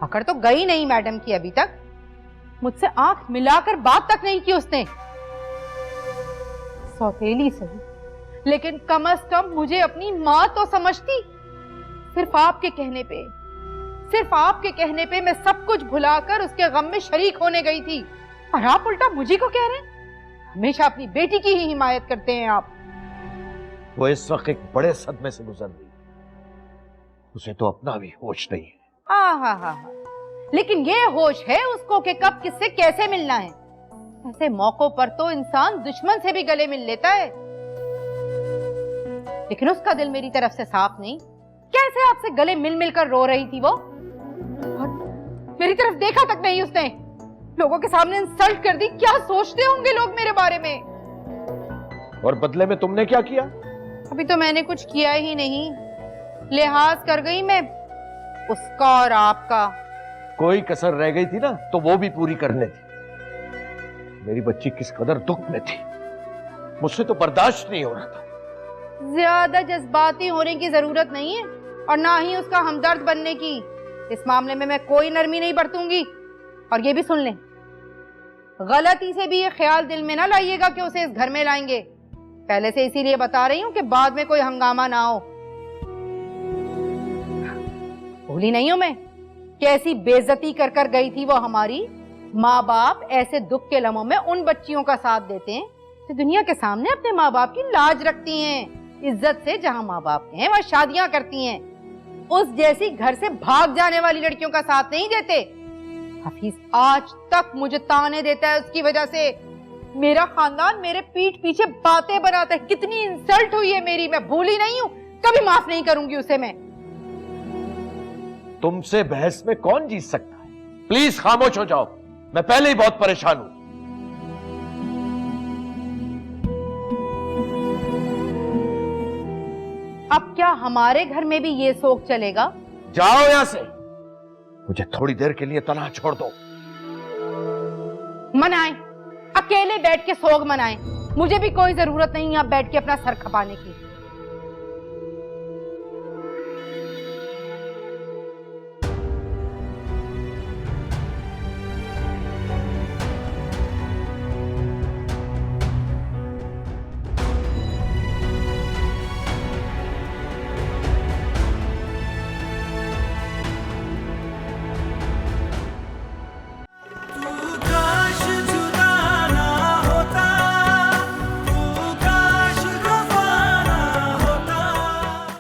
अकड़ तो गई नहीं मैडम की अभी तक। मुझसे आंख मिलाकर बात तक नहीं की उसने। सौतेली सही, लेकिन कम से कम मुझे अपनी मां तो समझती। सिर्फ आपके कहने पे मैं सब कुछ भुलाकर उसके गम में शरीक होने गई थी, और आप उल्टा मुझे को कह रहे हैं। हमेशा अपनी बेटी की ही हिमायत करते हैं आप। वो इस वक्त एक बड़े सदमे से गुजर रही, उसे तो अपना भी होश नहीं है। हाँ, लेकिन ये होश है उसको कि कब किससे कैसे मिलना है। ऐसे मौकों पर तो इंसान दुश्मन से भी गले मिल लेता है, लेकिन उसका दिल मेरी तरफ से साफ नहीं। कैसे आपसे गले मिल मिलकर रो रही थी वो, और मेरी तरफ देखा तक नहीं उसने। लोगों के सामने इंसल्ट कर दी। क्या सोचते होंगे लोग मेरे बारे में। और बदले में तुमने क्या किया? अभी तो मैंने कुछ किया ही नहीं। लिहाज कर गई मैं उसका और आपका। कोई कसर रह गई थी ना तो वो भी पूरी करने थी। मेरी बच्ची किस कदर दुख में थी, मुझसे तो बर्दाश्त नहीं हो रहा था। ज्यादा जज्बाती होने की जरूरत नहीं है, और ना ही उसका हमदर्द बनने की। इस मामले में मैं कोई नरमी नहीं बरतूंगी। और ये भी सुन लें, गलती से भी ये ख्याल दिल में ना लाइएगा कि उसे इस घर में लाएंगे। पहले से इसीलिए बता रही हूं कि बाद में कोई हंगामा ना हो। भूली नहीं हूं मैं कैसी बेइज्जती कर कर गई थी वो हमारी। माँ बाप ऐसे दुख के लम्हों में उन बच्चियों का साथ देते हैं जो दुनिया के सामने अपने माँ बाप की लाज रखती हैं, इज्जत से। जहां माँ बाप के हैं वहां शादियां करती हैं। उस जैसी घर से भाग जाने वाली लड़कियों का साथ नहीं देते। हफीज आज तक मुझे ताने देता है उसकी वजह से। मेरा खानदान मेरे पीठ पीछे बातें बनाता है। कितनी इंसल्ट हुई है मेरी, मैं भूली नहीं हूं। कभी माफ नहीं करूंगी उसे मैं। तुमसे बहस में कौन जीत सकता है? प्लीज खामोश हो जाओ, मैं पहले ही बहुत परेशान हूं। अब क्या हमारे घर में भी ये शौक चलेगा? जाओ यहां से, मुझे थोड़ी देर के लिए तनहा छोड़ दो। मनाएं, अकेले बैठ के सोग मनाएं। मुझे भी कोई जरूरत नहीं यहाँ बैठ के अपना सर खपाने की।